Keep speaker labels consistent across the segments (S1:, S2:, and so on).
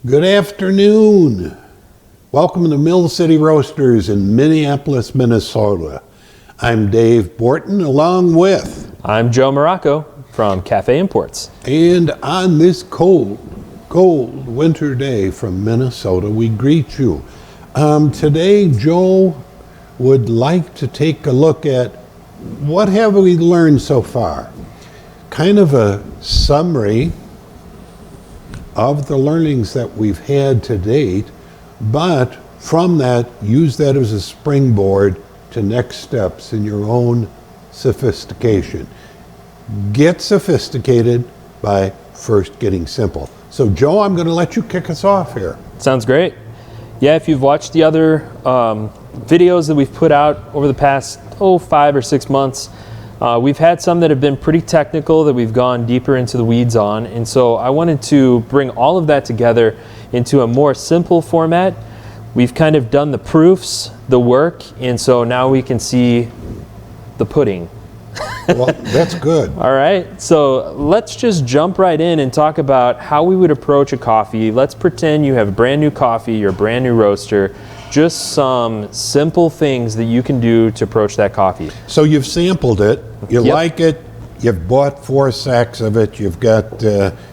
S1: Good afternoon. Welcome to Mill City Roasters in Minneapolis, Minnesota. I'm Dave Borton along with...
S2: I'm Joe Morocco from Cafe Imports.
S1: And on this cold winter day from Minnesota, we greet you. Today, Joe would like to take a look at what have we learned so far. Kind of a summary of the learnings that we've had to date, but from that, use that as a springboard to next steps in your own sophistication. Get sophisticated by first getting simple. So Joe, I'm going to let you kick us off here.
S2: Sounds great. Yeah, if you've watched the other videos that we've put out over the past 5 or 6 months, we've had some that have been pretty technical that we've gone deeper into the weeds on, and so I wanted to bring all of that together into a more simple format. We've kind of done the proofs, the work, and so now we can see the pudding.
S1: Well, that's good.
S2: All right, so let's just jump right in and talk about how we would approach a coffee. Let's pretend you have a brand new coffee, you're a brand new roaster. Just some simple things that you can do to approach that coffee.
S1: So you've sampled it, you like it, you've bought 4 sacks of it, you've got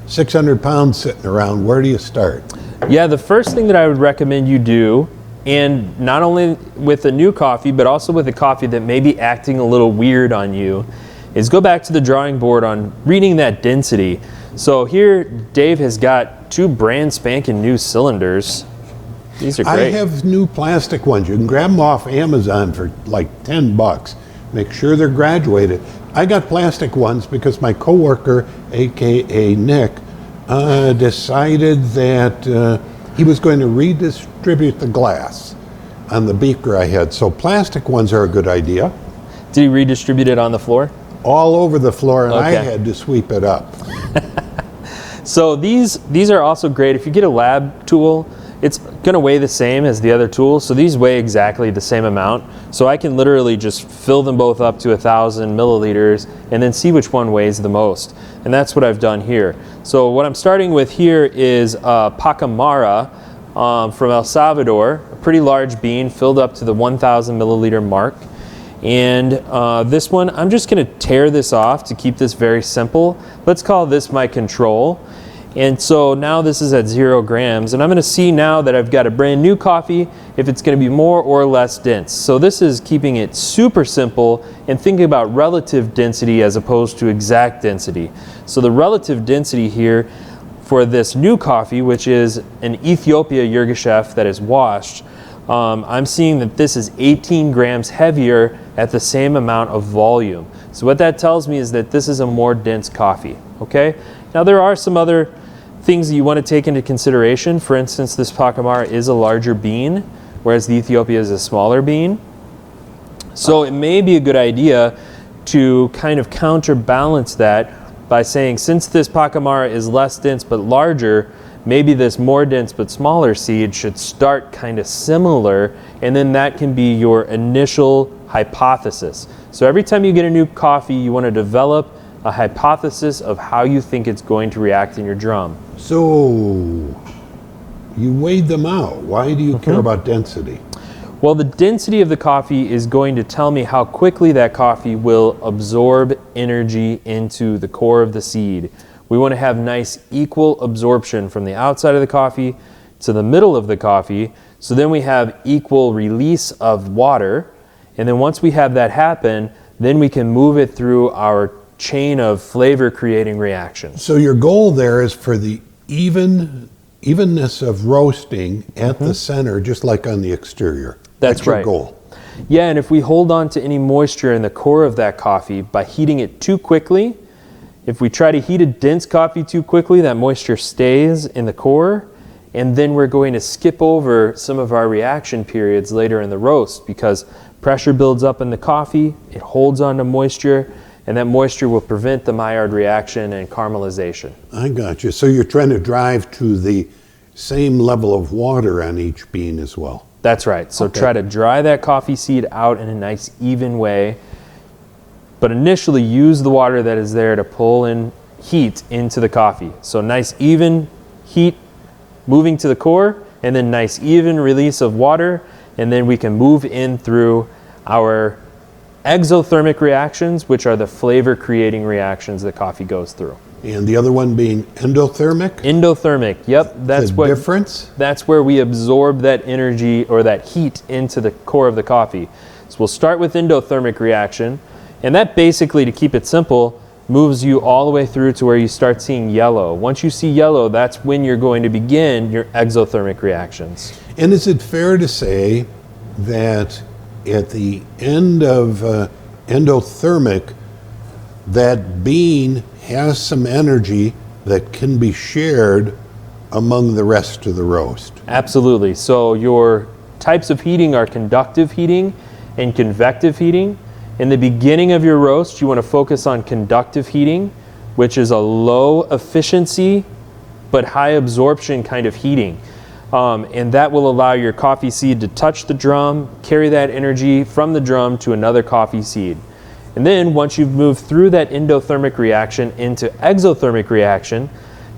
S1: 600 pounds sitting around. Where do you start?
S2: Yeah, the first thing that I would recommend you do, and not only with a new coffee, but also with a coffee that may be acting a little weird on you, is go back to the drawing board on reading that density. So here, Dave has got 2 brand spanking new cylinders. These are great.
S1: I have new plastic ones. You can grab them off Amazon for like $10. Make sure they're graduated. I got plastic ones because my coworker, AKA Nick, decided that he was going to redistribute the glass on the beaker I had. So plastic ones are a good idea.
S2: Did he redistribute it on the floor?
S1: All over the floor, and
S2: Okay.
S1: I had to sweep it up.
S2: So these are also great. If you get a lab tool, it's going to weigh the same as the other tools. So these weigh exactly the same amount. So I can literally just fill them both up to 1,000 milliliters and then see which one weighs the most. And that's what I've done here. So what I'm starting with here is Pacamara from El Salvador, a pretty large bean filled up to the 1,000 milliliter mark. And this one, I'm just going to tear this off to keep this very simple. Let's call this my control. And so now this is at 0 grams, and I'm going to see now that I've got a brand new coffee if it's going to be more or less dense. So this is keeping it super simple and thinking about relative density as opposed to exact density. So the relative density here for this new coffee, which is an Ethiopia Yirgacheffe that is washed, I'm seeing that this is 18 grams heavier at the same amount of volume. So what that tells me is that this is a more dense coffee, okay? Now there are some other things that you want to take into consideration. For instance, this Pacamara is a larger bean, whereas the Ethiopia is a smaller bean. So it may be a good idea to kind of counterbalance that by saying, since this Pacamara is less dense but larger, maybe this more dense but smaller seed should start kind of similar, and then that can be your initial hypothesis. So every time you get a new coffee, you want to develop a hypothesis of how you think it's going to react in your drum.
S1: So you weighed them out. Why do you care about density?
S2: Well, the density of the coffee is going to tell me how quickly that coffee will absorb energy into the core of the seed. We want to have nice equal absorption from the outside of the coffee to the middle of the coffee, so then we have equal release of water, and then once we have that happen, then we can move it through our chain of flavor creating reactions.
S1: So your goal there is for the evenness of roasting at the center, just like on the exterior.
S2: That's
S1: your
S2: right.
S1: goal.
S2: Yeah, and if we hold on to any moisture in the core of that coffee by heating it too quickly, if we try to heat a dense coffee too quickly, that moisture stays in the core, and then we're going to skip over some of our reaction periods later in the roast because pressure builds up in the coffee, it holds on to moisture, and that moisture will prevent the Maillard reaction and caramelization.
S1: I got you. So you're trying to drive to the same level of water on each bean as well.
S2: That's right. So try to dry that coffee seed out in a nice even way, but initially use the water that is there to pull in heat into the coffee. So nice even heat moving to the core, and then nice even release of water, and then we can move in through our exothermic reactions, which are the flavor creating reactions that coffee goes through.
S1: And the other one being endothermic?
S2: Endothermic, yep, that's
S1: The
S2: what
S1: difference?
S2: that's where we absorb that energy or that heat into the core of the coffee. So we'll start with endothermic reaction, and that basically, to keep it simple, moves you all the way through to where you start seeing yellow. Once you see yellow, that's when you're going to begin your exothermic reactions.
S1: And is it fair to say that at the end of endothermic, that bean has some energy that can be shared among the rest of the roast?
S2: Absolutely. So your types of heating are conductive heating and convective heating. In the beginning of your roast, you want to focus on conductive heating, which is a low efficiency but high absorption kind of heating. And that will allow your coffee seed to touch the drum, carry that energy from the drum to another coffee seed. And then once you've moved through that endothermic reaction into exothermic reaction,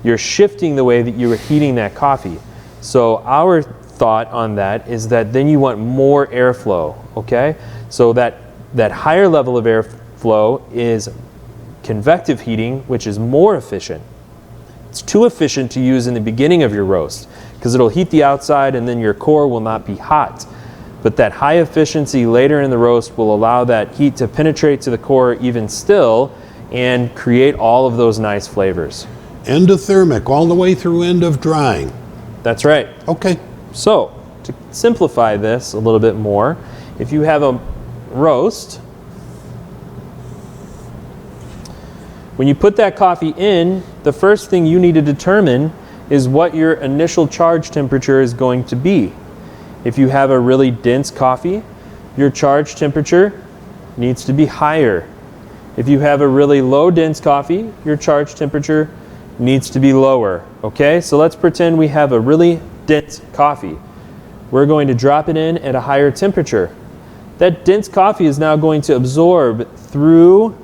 S2: you're shifting the way that you were heating that coffee. So our thought on that is that then you want more airflow, okay? So that higher level of airflow is convective heating, which is more efficient. It's too efficient to use in the beginning of your roast because it'll heat the outside and then your core will not be hot. But that high efficiency later in the roast will allow that heat to penetrate to the core even still and create all of those nice flavors.
S1: Endothermic all the way through end of drying.
S2: That's right.
S1: Okay.
S2: So to simplify this a little bit more, if you have a roast, when you put that coffee in, the first thing you need to determine is what your initial charge temperature is going to be. If you have a really dense coffee, your charge temperature needs to be higher. If you have a really low dense coffee, your charge temperature needs to be lower. Okay, so let's pretend we have a really dense coffee. We're going to drop it in at a higher temperature. That dense coffee is now going to absorb through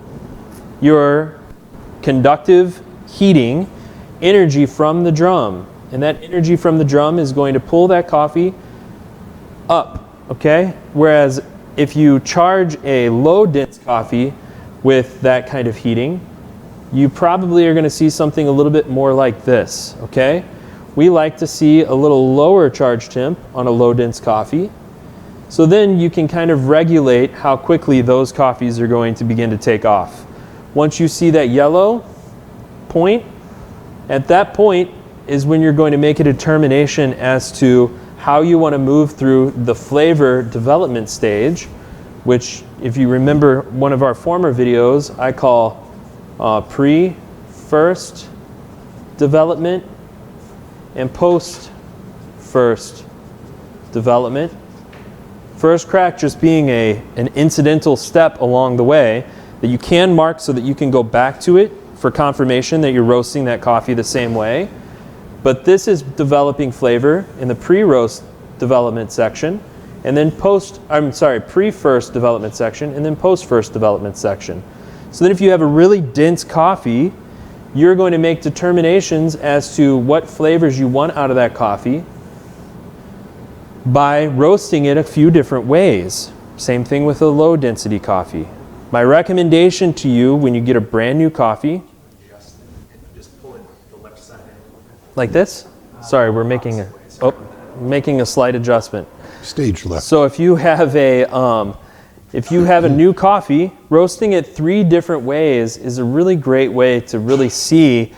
S2: your conductive heating energy from the drum. And that energy from the drum is going to pull that coffee up, okay? Whereas if you charge a low dense coffee with that kind of heating, you probably are going to see something a little bit more like this, okay? We like to see a little lower charge temp on a low dense coffee. So then you can kind of regulate how quickly those coffees are going to begin to take off. Once you see that yellow point, at that point is when you're going to make a determination as to how you want to move through the flavor development stage, which, if you remember one of our former videos, I call pre-first development and post-first development. First crack just being an incidental step along the way that you can mark so that you can go back to it for confirmation that you're roasting that coffee the same way. But this is developing flavor in the pre-roast development section, and then pre-first development section, and then post-first development section. So then if you have a really dense coffee, you're going to make determinations as to what flavors you want out of that coffee by roasting it a few different ways. Same thing with a low density coffee. My recommendation to you when you get a brand new coffee,
S3: just pull it the left side in.
S2: like this. Sorry, we're making a slight adjustment.
S1: Stage left.
S2: So if you have a new coffee, roasting it 3 different ways is a really great way to really see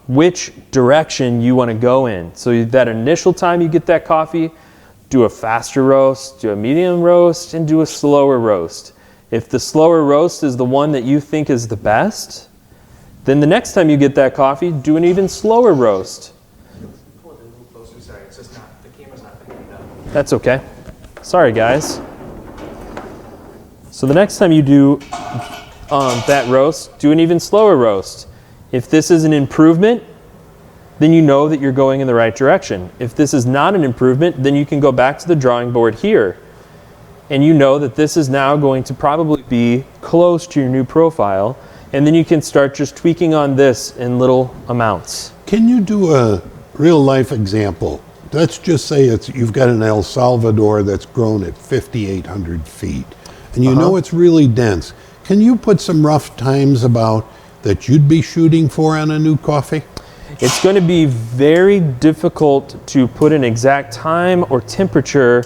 S2: which direction you want to go in. So that initial time you get that coffee, do a faster roast, do a medium roast, and do a slower roast. If the slower roast is the one that you think is the best, then the next time you get that coffee, do an even slower roast.
S3: Pull it a little closer. Sorry, it's just not, the camera's not picking it up.
S2: That's okay. Sorry, guys. So the next time you do that roast, do an even slower roast. If this is an improvement, then you know that you're going in the right direction. If this is not an improvement, then you can go back to the drawing board here. And you know that this is now going to probably be close to your new profile. And then you can start just tweaking on this in little amounts.
S1: Can you do a real life example. Let's just say you've got an El Salvador that's grown at 5,800 feet, and you know it's really dense. Can you put some rough times about that you'd be shooting for on a new coffee?
S2: It's going to be very difficult to put an exact time or temperature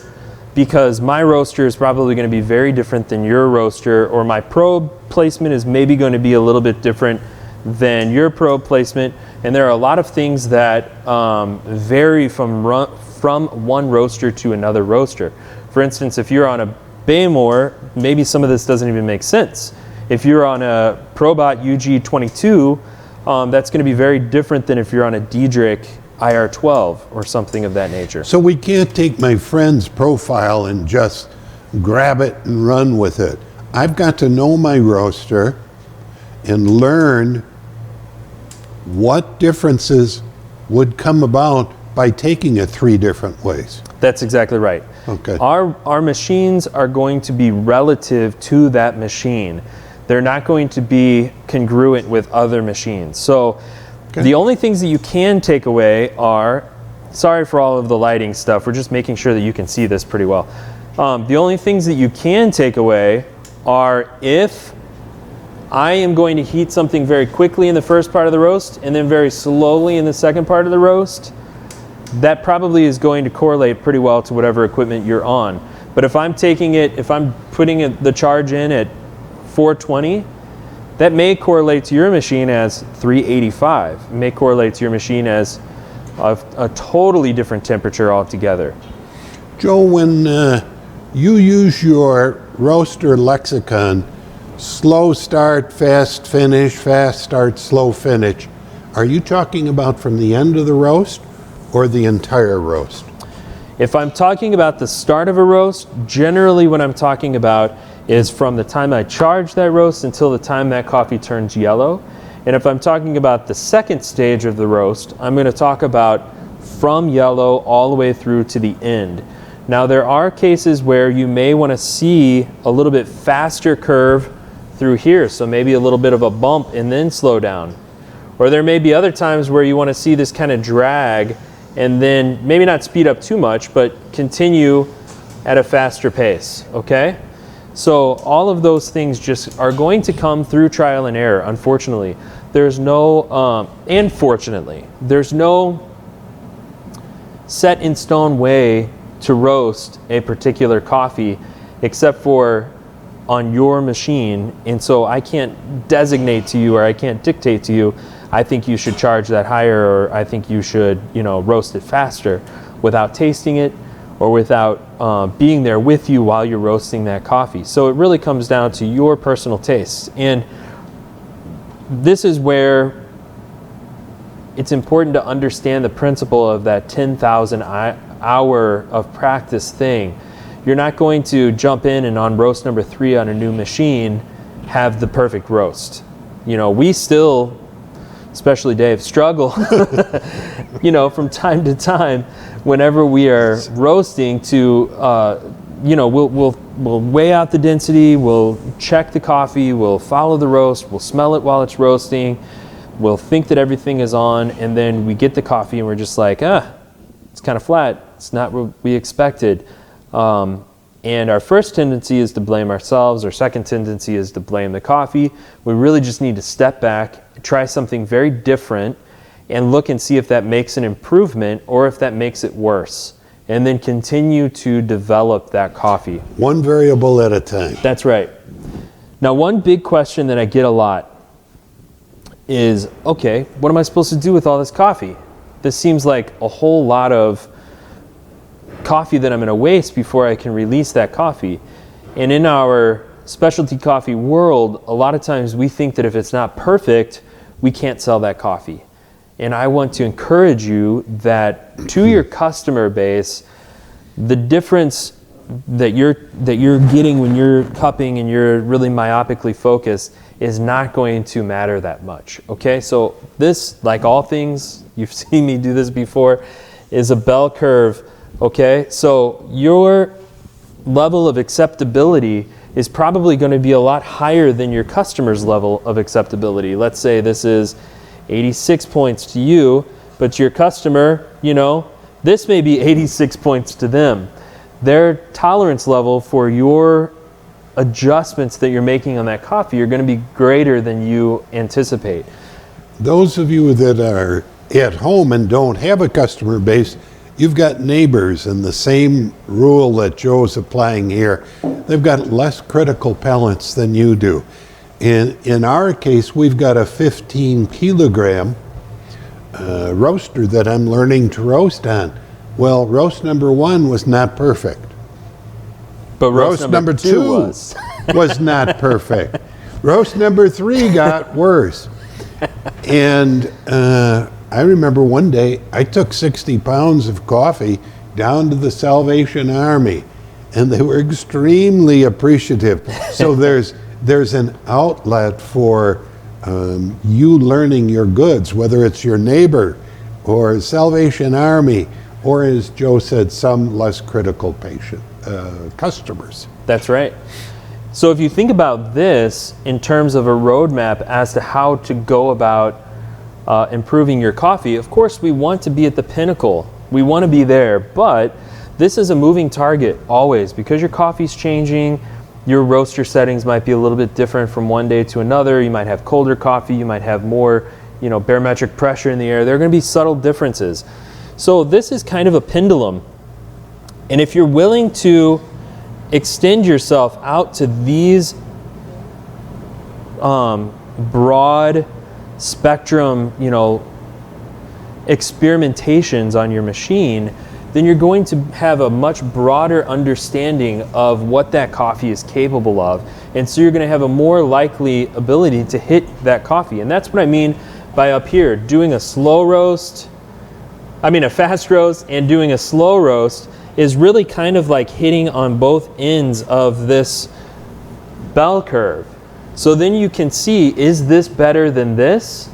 S2: because my roaster is probably going to be very different than your roaster, or my probe placement is maybe going to be a little bit different than your probe placement. And there are a lot of things that vary from one roaster to another roaster. For instance, if you're on a Baymore, maybe some of this doesn't even make sense. If you're on a Probot UG22, that's going to be very different than if you're on a Diedrich IR12 or something of that nature.
S1: So we can't take my friend's profile and just grab it and run with it. I've got to know my roaster and learn what differences would come about by taking it 3 different ways.
S2: That's exactly right.
S1: Okay.
S2: Our machines are going to be relative to that machine. They're not going to be congruent with other machines. So the only things that you can take away are, sorry for all of the lighting stuff, we're just making sure that you can see this pretty well. The only things that you can take away are if I am going to heat something very quickly in the first part of the roast and then very slowly in the second part of the roast, that probably is going to correlate pretty well to whatever equipment you're on. But if I'm putting the charge in at 420, that may correlate to your machine as 385. It may correlate to your machine as a totally different temperature altogether.
S1: Joe, when you use your roaster lexicon, slow start, fast finish, fast start, slow finish, are you talking about from the end of the roast or the entire roast?
S2: If I'm talking about the start of a roast, generally what I'm talking about is from the time I charge that roast until the time that coffee turns yellow. And if I'm talking about the second stage of the roast, I'm going to talk about from yellow all the way through to the end. Now there are cases where you may want to see a little bit faster curve through here, so maybe a little bit of a bump and then slow down. Or there may be other times where you want to see this kind of drag and then maybe not speed up too much, but continue at a faster pace, okay? So all of those things just are going to come through trial and error, unfortunately. There's no, and fortunately, there's no set in stone way to roast a particular coffee except for on your machine. And so I can't designate to you, or I can't dictate to you, I think you should charge that higher, or I think you should, roast it faster, without tasting it or without being there with you while you're roasting that coffee. So it really comes down to your personal tastes. And this is where it's important to understand the principle of that 10,000 hour of practice thing. You're not going to jump in and on roast number 3 on a new machine have the perfect roast. We still, especially Dave, struggle from time to time whenever we are roasting to we'll weigh out the density, we'll check the coffee, we'll follow the roast, we'll smell it while it's roasting, we'll think that everything is on, and then we get the coffee and we're just like, it's kind of flat, it's not what we expected. And our first tendency is to blame ourselves. Our second tendency is to blame the coffee. We really just need to step back, try something very different, and look and see if that makes an improvement or if that makes it worse. And then continue to develop that coffee.
S1: One variable at a time.
S2: That's right. Now, one big question that I get a lot is, okay, what am I supposed to do with all this coffee? This seems like a whole lot of coffee that I'm going to waste before I can release that coffee. And in our specialty coffee world, a lot of times we think that if it's not perfect, we can't sell that coffee. And I want to encourage you that to your customer base, the difference that you're getting when you're cupping and you're really myopically focused is not going to matter that much. Okay, so this, like all things, you've seen me do this before, is a bell curve. Okay, so your level of acceptability is probably going to be a lot higher than your customer's level of acceptability. Let's say this is 86 points to you, But your customer, you know, this may be 86 points to them. Their tolerance level for your adjustments that you're making on that coffee are going to be greater than you anticipate.
S1: Those of you that are at home and don't have a customer base, you've got neighbors, and the same rule that Joe's applying here, they've got less critical pellets than you do. In our case, we've got a 15 kilogram roaster that I'm learning to roast on. Well, roast number 1 was not perfect.
S2: But roast number 2
S1: was not perfect. Roast number 3 got worse. And I remember one day I took 60 pounds of coffee down to the Salvation Army, and they were extremely appreciative. So there's an outlet for you learning your goods, whether it's your neighbor or Salvation Army, or as Joe said, some less critical customers.
S2: That's right. So if you think about this in terms of a roadmap as to how to go about improving your coffee, of course we want to be at the pinnacle. We want to be there, but this is a moving target always, because your coffee's changing. Your roaster settings might be a little bit different from one day to another. You might have colder coffee, you might have more, barometric pressure in the air. There are going to be subtle differences. So this is kind of a pendulum. And if you're willing to extend yourself out to these broad spectrum, experimentations on your machine, then you're going to have a much broader understanding of what that coffee is capable of. And so you're going to have a more likely ability to hit that coffee. And that's what I mean by up here, doing a fast roast and doing a slow roast is really kind of like hitting on both ends of this bell curve. So then you can see, is this better than this?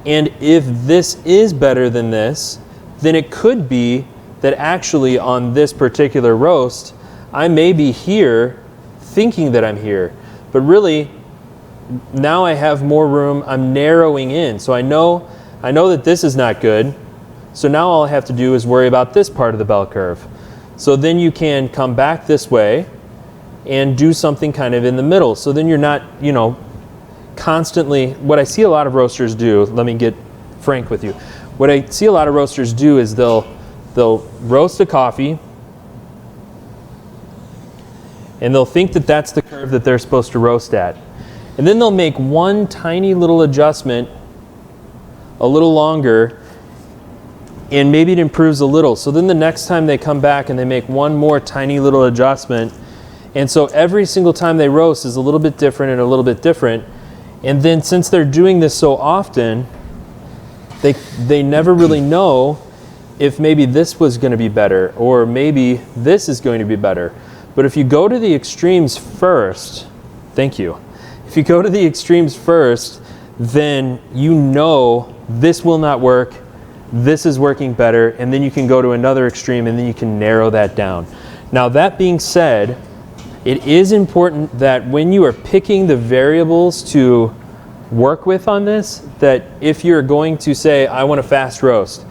S2: And if this is better than this, then it could be that actually on this particular roast, I may be here thinking that I'm here, but really now I have more room, I'm narrowing in. So I know that this is not good. So now all I have to do is worry about this part of the bell curve. So then you can come back this way and do something kind of in the middle. So then you're not, constantly, what I see a lot of roasters do, let me get frank with you. What I see a lot of roasters do is they'll roast a coffee and they'll think that that's the curve that they're supposed to roast at. And then they'll make one tiny little adjustment a little longer, and maybe it improves a little. So then the next time they come back and they make one more tiny little adjustment, and so every single time they roast is a little bit different and a little bit different. And then since they're doing this so often, they never really know if maybe this was going to be better or maybe this is going to be better. But if you go to the extremes first, thank you. If you go to the extremes first, then this will not work, this is working better, and then you can go to another extreme and then you can narrow that down. Now that being said, it is important that when you are picking the variables to work with on this, that if you're going to say, I want a fast roast,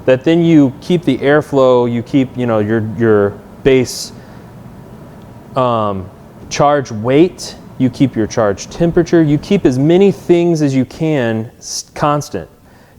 S2: that then you keep the airflow, you keep your base charge weight, you keep your charge temperature, you keep as many things as you can constant,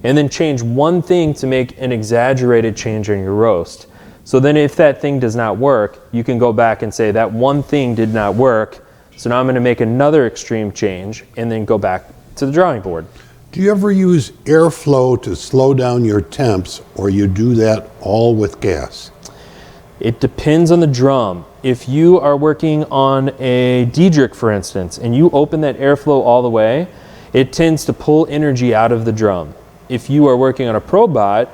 S2: and then change one thing to make an exaggerated change in your roast. So then if that thing does not work, you can go back and say that one thing did not work, so now I'm going to make another extreme change and then go back to the drawing board.
S1: Do you ever use airflow to slow down your temps, or you do that all with gas?
S2: It depends on the drum. If you are working on a Diedrich, for instance, and you open that airflow all the way, it tends to pull energy out of the drum. If you are working on a Probot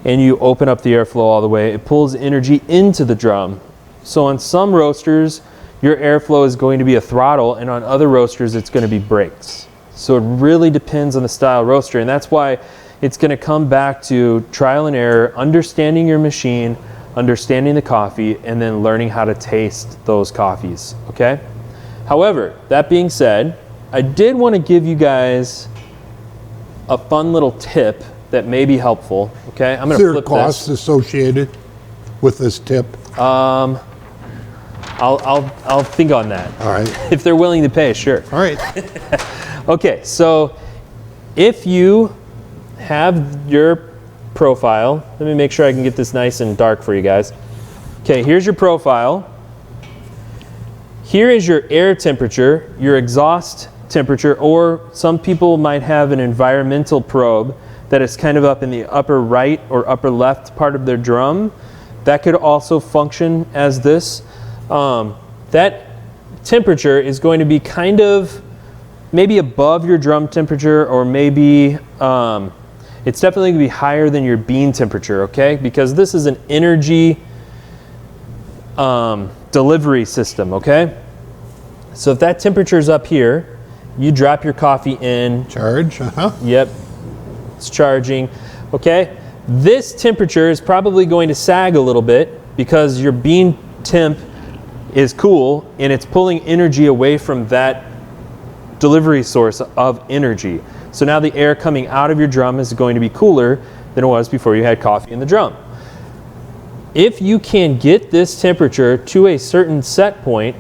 S2: and you open up the airflow all the way, it pulls energy into the drum. So on some roasters, your airflow is going to be a throttle, and on other roasters, it's going to be brakes. So it really depends on the style roaster, and that's why it's going to come back to trial and error, understanding your machine, understanding the coffee, and then learning how to taste those coffees, okay? However, that being said, I did want to give you guys a fun little tip that may be helpful. Okay, I'm
S1: Is
S2: going to
S1: there
S2: flip
S1: costs
S2: this.
S1: associated with this tip?
S2: I'll think on that.
S1: All right.
S2: If they're willing to pay, sure.
S1: All right.
S2: Okay, so if you have your profile, let me make sure I can get this nice and dark for you guys. Okay, here's your profile. Here is your air temperature, your exhaust temperature, or some people might have an environmental probe that is kind of up in the upper right or upper left part of their drum. That could also function as this. That temperature is going to be kind of maybe above your drum temperature, or maybe it's definitely going to be higher than your bean temperature, okay? Because this is an energy delivery system, okay? So if that temperature is up here, you drop your coffee in.
S1: Charge,
S2: Yep, it's charging, okay? This temperature is probably going to sag a little bit because your bean temp is cool and it's pulling energy away from that delivery source of energy. So now the air coming out of your drum is going to be cooler than it was before you had coffee in the drum. If you can get this temperature to a certain set point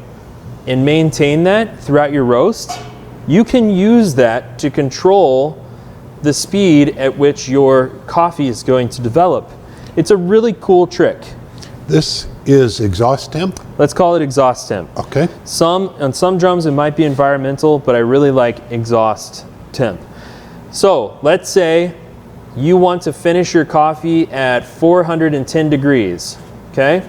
S2: and maintain that throughout your roast, you can use that to control the speed at which your coffee is going to develop. It's a really cool trick.
S1: This is exhaust temp?
S2: Let's call it exhaust temp.
S1: Okay.
S2: On some drums it might be environmental, but I really like exhaust temp. So let's say you want to finish your coffee at 410 degrees, okay?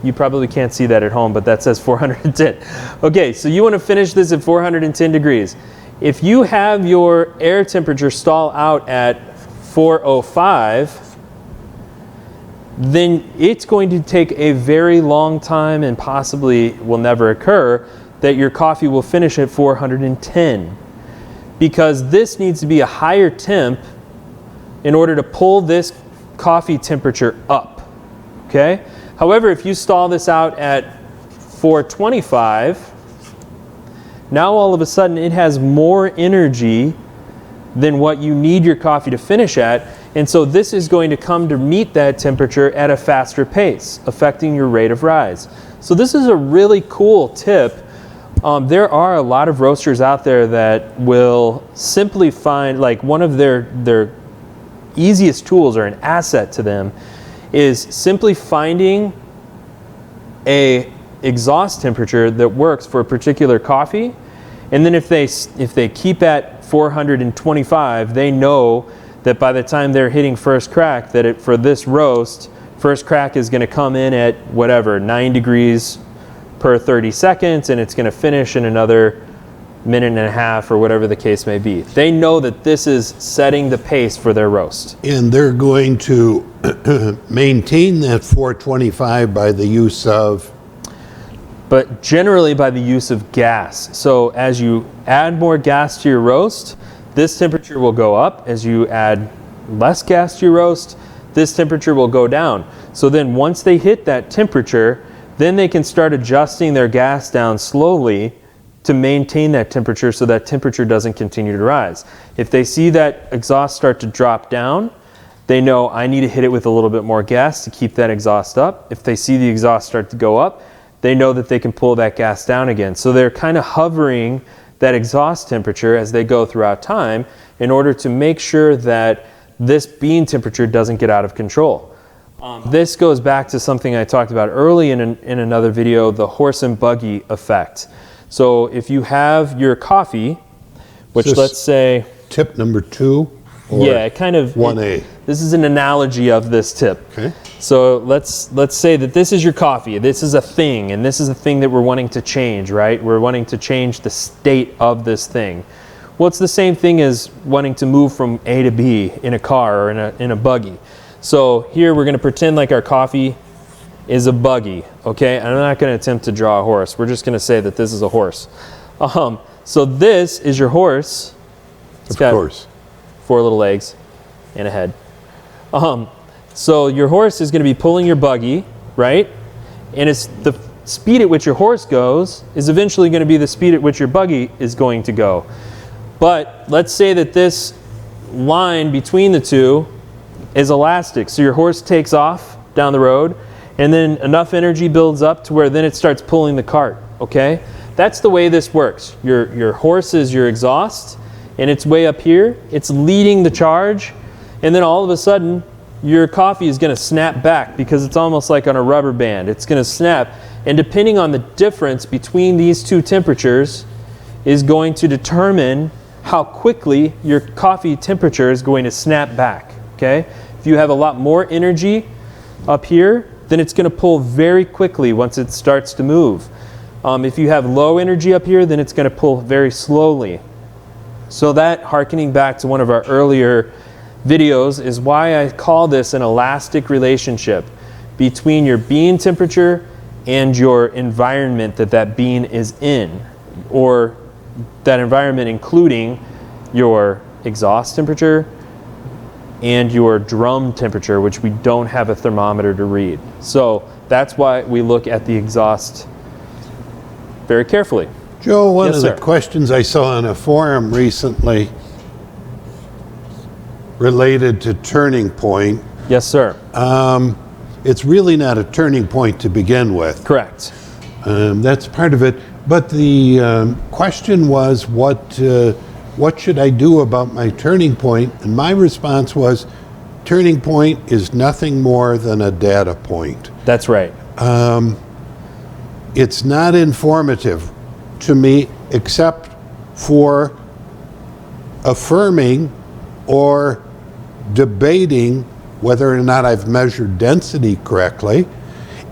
S2: You probably can't see that at home, but that says 410. Okay, so you want to finish this at 410 degrees. If you have your air temperature stall out at 405, then it's going to take a very long time, and possibly will never occur, that your coffee will finish at 410. Because this needs to be a higher temp in order to pull this coffee temperature up, okay? However, if you stall this out at 425, now all of a sudden it has more energy than what you need your coffee to finish at, and so this is going to come to meet that temperature at a faster pace, affecting your rate of rise. So this is a really cool tip. There are a lot of roasters out there that will simply find, like, one of their easiest tools or an asset to them is simply finding a exhaust temperature that works for a particular coffee, and then if they keep at 425, they know that by the time they're hitting first crack, that for this roast, first crack is going to come in at whatever, 9 degrees per 30 seconds, and it's going to finish in another minute and a half, or whatever the case may be. They know that this is setting the pace for their roast.
S1: And they're going to maintain that 425 by the use of?
S2: But generally by the use of gas. So as you add more gas to your roast, this temperature will go up. As you add less gas to your roast, this temperature will go down. So then once they hit that temperature, then they can start adjusting their gas down slowly to maintain that temperature, so that temperature doesn't continue to rise. If they see that exhaust start to drop down, they know I need to hit it with a little bit more gas to keep that exhaust up. If they see the exhaust start to go up, they know that they can pull that gas down again. So they're kind of hovering that exhaust temperature as they go throughout time in order to make sure that this bean temperature doesn't get out of control. This goes back to something I talked about early in another video, the horse and buggy effect. So if you have your coffee, which let's say...
S1: Tip number 2? Or
S2: yeah, kind of...
S1: 1A?
S2: This is an analogy of this tip.
S1: Okay.
S2: So let's say that this is your coffee. This is a thing, and this is a thing that we're wanting to change, right? We're wanting to change the state of this thing. Well, it's the same thing as wanting to move from A to B in a car or in a buggy. So here we're going to pretend like our coffee is a buggy, okay? I'm not going to attempt to draw a horse. We're just going to say that this is a horse. So this is your horse. It's got 4 little legs and a head. So your horse is going to be pulling your buggy, right? And it's the speed at which your horse goes is eventually going to be the speed at which your buggy is going to go. But let's say that this line between the two is elastic. So your horse takes off down the road, and then enough energy builds up to where then it starts pulling the cart, okay? That's the way this works. Your horse is your exhaust, and it's way up here. It's leading the charge, and then all of a sudden, your coffee is gonna snap back because it's almost like on a rubber band. It's gonna snap, and depending on the difference between these two temperatures is going to determine how quickly your coffee temperature is going to snap back, okay? If you have a lot more energy up here, then it's going to pull very quickly once it starts to move. If you have low energy up here, then it's going to pull very slowly. So that, hearkening back to one of our earlier videos, is why I call this an elastic relationship between your bean temperature and your environment that bean is in, or that environment including your exhaust temperature and your drum temperature, which we don't have a thermometer to read. So that's why we look at the exhaust very carefully.
S1: Joe, one
S2: Yes,
S1: of
S2: sir.
S1: the questions I saw on a forum recently related to turning point.
S2: Yes, sir.
S1: It's really not a turning point to begin with.
S2: Correct.
S1: That's part of it. But the question was, what should I do about my turning point? And my response was, turning point is nothing more than a data point.
S2: That's right.
S1: It's not informative to me except for affirming or debating whether or not I've measured density correctly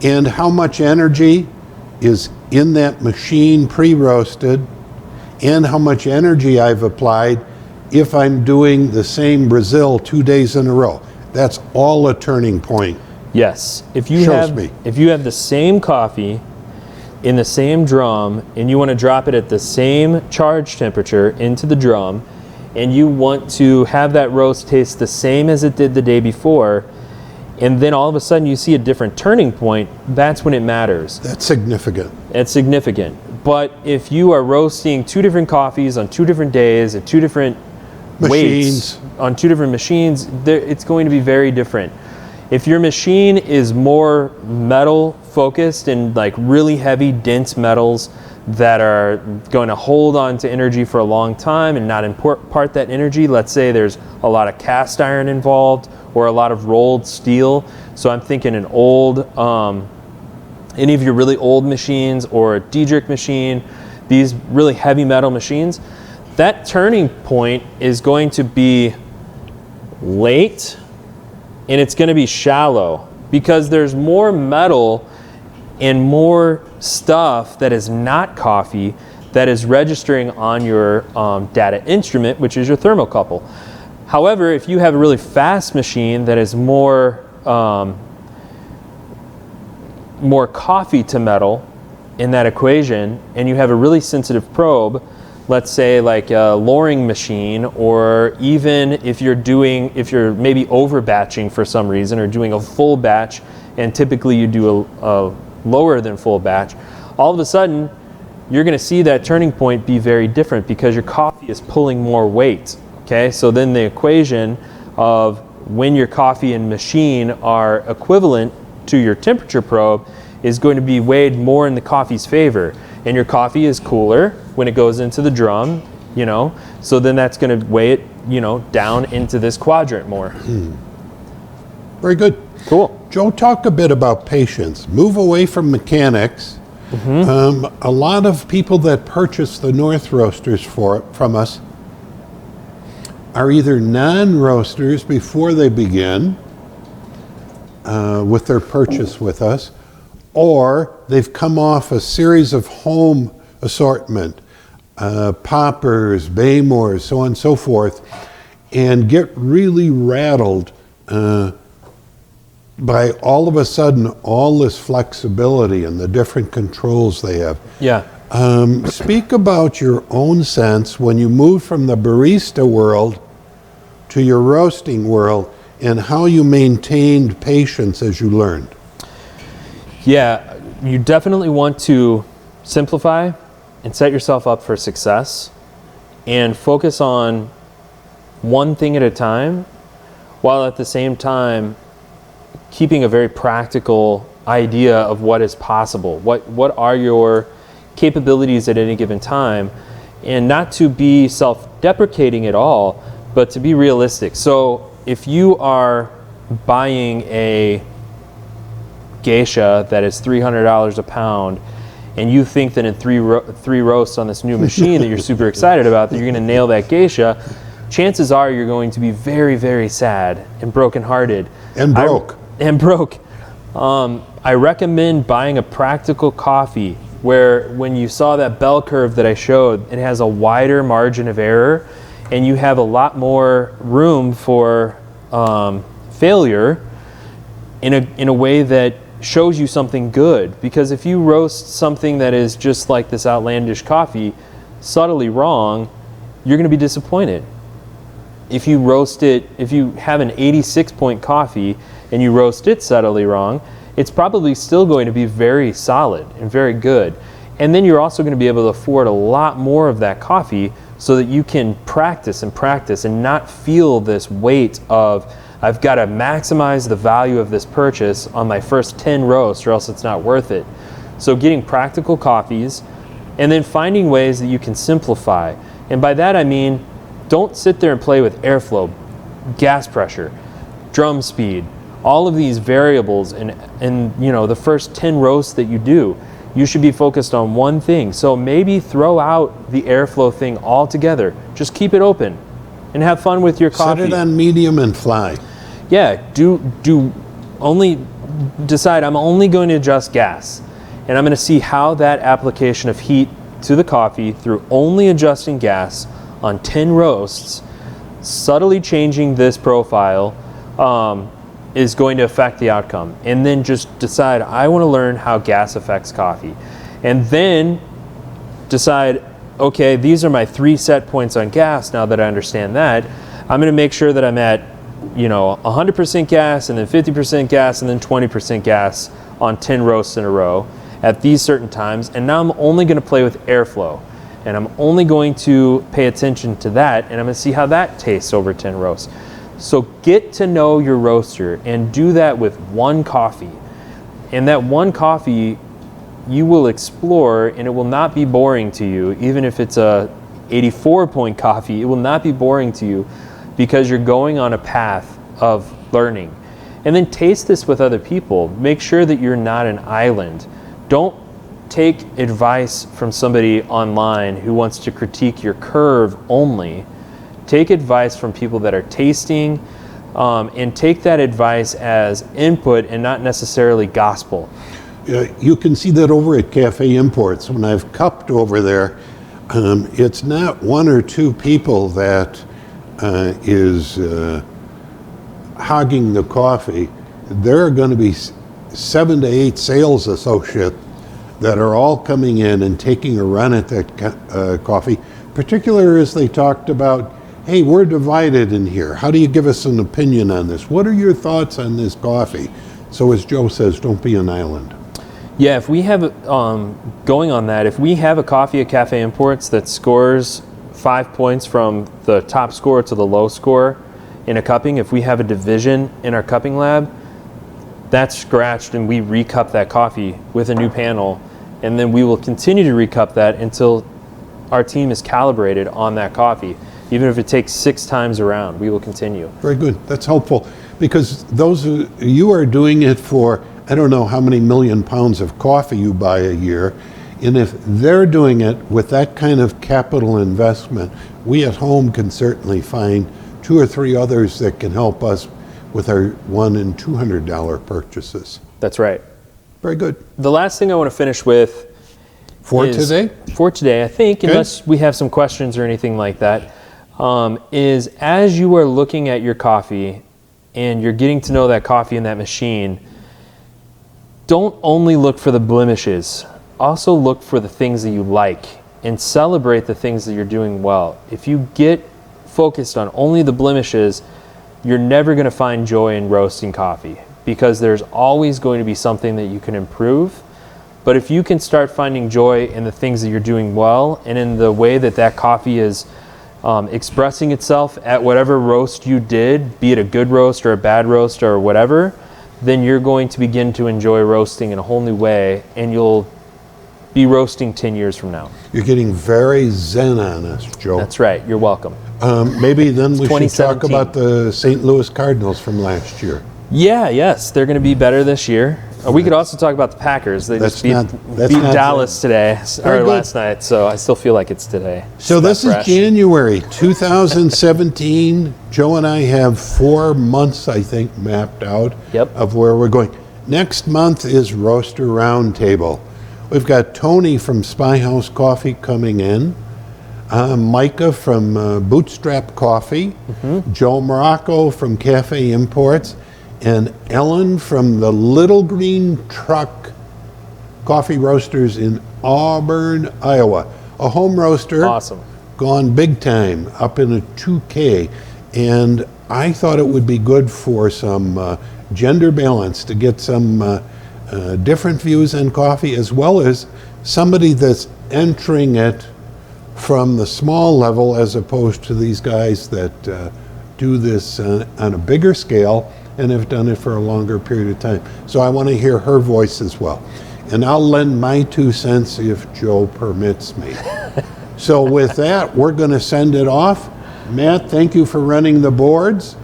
S1: and how much energy is in that machine pre-roasted and how much energy I've applied if I'm doing the same Brazil 2 days in a row. That's all a turning point.
S2: Yes. If you
S1: Shows
S2: have
S1: me.
S2: if you have the same coffee in the same drum and you want to drop it at the same charge temperature into the drum and you want to have that roast taste the same as it did the day before, and then all of a sudden you see a different turning point, that's when it matters.
S1: That's significant.
S2: It's significant. But if you are roasting two different coffees on 2 different days at 2 different weights
S1: Machines.
S2: on 2 different machines, it's going to be very different. If your machine is more metal focused and like really heavy, dense metals that are going to hold on to energy for a long time and not impart that energy, let's say there's a lot of cast iron involved or a lot of rolled steel. So I'm thinking an old, any of your really old machines or a Diedrich machine, these really heavy metal machines, that turning point is going to be late and it's going to be shallow because there's more metal and more stuff that is not coffee that is registering on your data instrument, which is your thermocouple. However, if you have a really fast machine that is more coffee to metal in that equation, and you have a really sensitive probe, let's say like a Loring machine, or even if you're maybe over batching for some reason or doing a full batch, and typically you do a lower than full batch, all of a sudden you're going to see that turning point be very different because your coffee is pulling more weight. Okay, so then the equation of when your coffee and machine are equivalent to your temperature probe is going to be weighed more in the coffee's favor, and your coffee is cooler when it goes into the drum, so then that's going to weigh it down into this quadrant more.
S1: Very good.
S2: Cool.
S1: Joe, talk a bit about patience. Move away from mechanics. A lot of people that purchase the North Roasters from us are either non-roasters before they begin with their purchase with us, or they've come off a series of home assortment, poppers, Baymores, so on and so forth, and get really rattled by all of a sudden all this flexibility and the different controls they have.
S2: Yeah.
S1: Speak about your own sense when you moved from the barista world to your roasting world and how you maintained patience as you learned.
S2: Yeah, you definitely want to simplify and set yourself up for success and focus on one thing at a time, while at the same time keeping a very practical idea of what is possible. What are your capabilities at any given time, and not to be self-deprecating at all, but to be realistic. So if you are buying a geisha that is $300 a pound, and you think that in three roasts on this new machine that you're super excited about, that you're going to nail that geisha, chances are you're going to be very, very sad and brokenhearted.
S1: And broke.
S2: I recommend buying a practical coffee where when you saw that bell curve that I showed, it has a wider margin of error and you have a lot more room for failure in a way that shows you something good. Because if you roast something that is just like this outlandish coffee, subtly wrong, you're going to be disappointed. If you roast it, if you have an 86 point coffee and you roast it subtly wrong, it's probably still going to be very solid and very good. And then you're also going to be able to afford a lot more of that coffee so that you can practice and not feel this weight of, I've got to maximize the value of this purchase on my first 10 roasts or else it's not worth it. So getting practical coffees and then finding ways that you can simplify. And by that I mean, don't sit there and play with airflow, gas pressure, drum speed, all of these variables, and you know, the first 10 roasts that you do, you should be focused on one thing. So maybe throw out the airflow thing altogether. Just keep it open and have fun with your coffee.
S1: Set it on medium and fly.
S2: Yeah, only decide I'm only going to adjust gas, and I'm going to see how that application of heat to the coffee through only adjusting gas on 10 roasts, subtly changing this profile, is going to affect the outcome. And then just decide, I want to learn how gas affects coffee. And then decide, okay, these are my 3 set points on gas. Now that I understand that, I'm going to make sure that I'm at, 100% gas, and then 50% gas, and then 20% gas on 10 roasts in a row at these certain times. And now I'm only going to play with airflow. And I'm only going to pay attention to that, and I'm going to see how that tastes over 10 roasts. So get to know your roaster and do that with one coffee. And that one coffee you will explore, and it will not be boring to you. Even if it's a 84 point coffee, it will not be boring to you because you're going on a path of learning. And then taste this with other people. Make sure that you're not an island. Don't take advice from somebody online who wants to critique your curve only. Take advice from people that are tasting, and take that advice as input and not necessarily gospel.
S1: You can see that over at Cafe Imports. When I've cupped over there, it's not 1 or 2 people that is hogging the coffee. There are going to be 7 to 8 sales associates that are all coming in and taking a run at that coffee, particularly as they talked about, hey, we're divided in here. How do you give us an opinion on this? What are your thoughts on this coffee? So as Joe says, don't be an island.
S2: Yeah, if we have, going on that, if we have a coffee at Cafe Imports that scores 5 points from the top score to the low score in a cupping, if we have a division in our cupping lab, that's scratched and we recup that coffee with a new panel, and then we will continue to recup that until our team is calibrated on that coffee. Even if it takes 6 times around, we will continue.
S1: Very good. That's helpful, because you are doing it for, I don't know how many million pounds of coffee you buy a year, and if they're doing it with that kind of capital investment, we at home can certainly find 2 or 3 others that can help us with our $100 and $200 purchases.
S2: That's right.
S1: Very good.
S2: The last thing I want to finish with
S1: For
S2: is,
S1: today,
S2: I think,
S1: okay,
S2: unless we have some questions or anything like that, is as you are looking at your coffee and you're getting to know that coffee in that machine, don't only look for the blemishes. Also look for the things that you like and celebrate the things that you're doing well. If you get focused on only the blemishes, you're never going to find joy in roasting coffee, because there's always going to be something that you can improve. But if you can start finding joy in the things that you're doing well and in the way that that coffee is expressing itself at whatever roast you did, be it a good roast or a bad roast or whatever, then you're going to begin to enjoy roasting in a whole new way, and you'll be roasting 10 years from now.
S1: You're getting very zen on us, Joe.
S2: That's right. You're welcome.
S1: Maybe then we should talk
S2: 2017.
S1: about the St. Louis Cardinals from last year.
S2: Yes, they're going to be better this year. We could also talk about the Packers. They
S1: That's
S2: just beat,
S1: not- that's
S2: beat
S1: not
S2: Dallas today,
S1: Very
S2: or
S1: good.
S2: last night, so I still feel like it's today.
S1: So
S2: It's
S1: this
S2: that
S1: is
S2: fresh.
S1: January 2017. Joe and I have 4 months, I think, mapped out
S2: Yep.
S1: of where we're going. Next month is Roaster Roundtable. We've got Tony from Spy House Coffee coming in, Micah from Bootstrap Coffee, Joe Morocco from Cafe Imports, and Ellen from the Little Green Truck Coffee Roasters in Auburn, Iowa. A home roaster.
S2: Awesome.
S1: Gone big time, up in a 2K. And I thought it would be good for some gender balance, to get some different views on coffee, as well as somebody that's entering it from the small level, as opposed to these guys that do this on a bigger scale and have done it for a longer period of time. So I want to hear her voice as well. And I'll lend my 2 cents if Joe permits me. So with that, we're going to send it off. Matt, thank you for running the boards.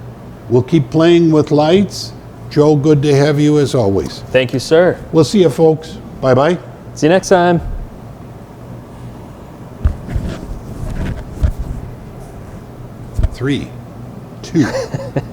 S1: We'll keep playing with lights. Joe, good to have you as always.
S2: Thank you, sir.
S1: We'll see you, folks. Bye-bye.
S2: See you next time.
S1: 3, 2.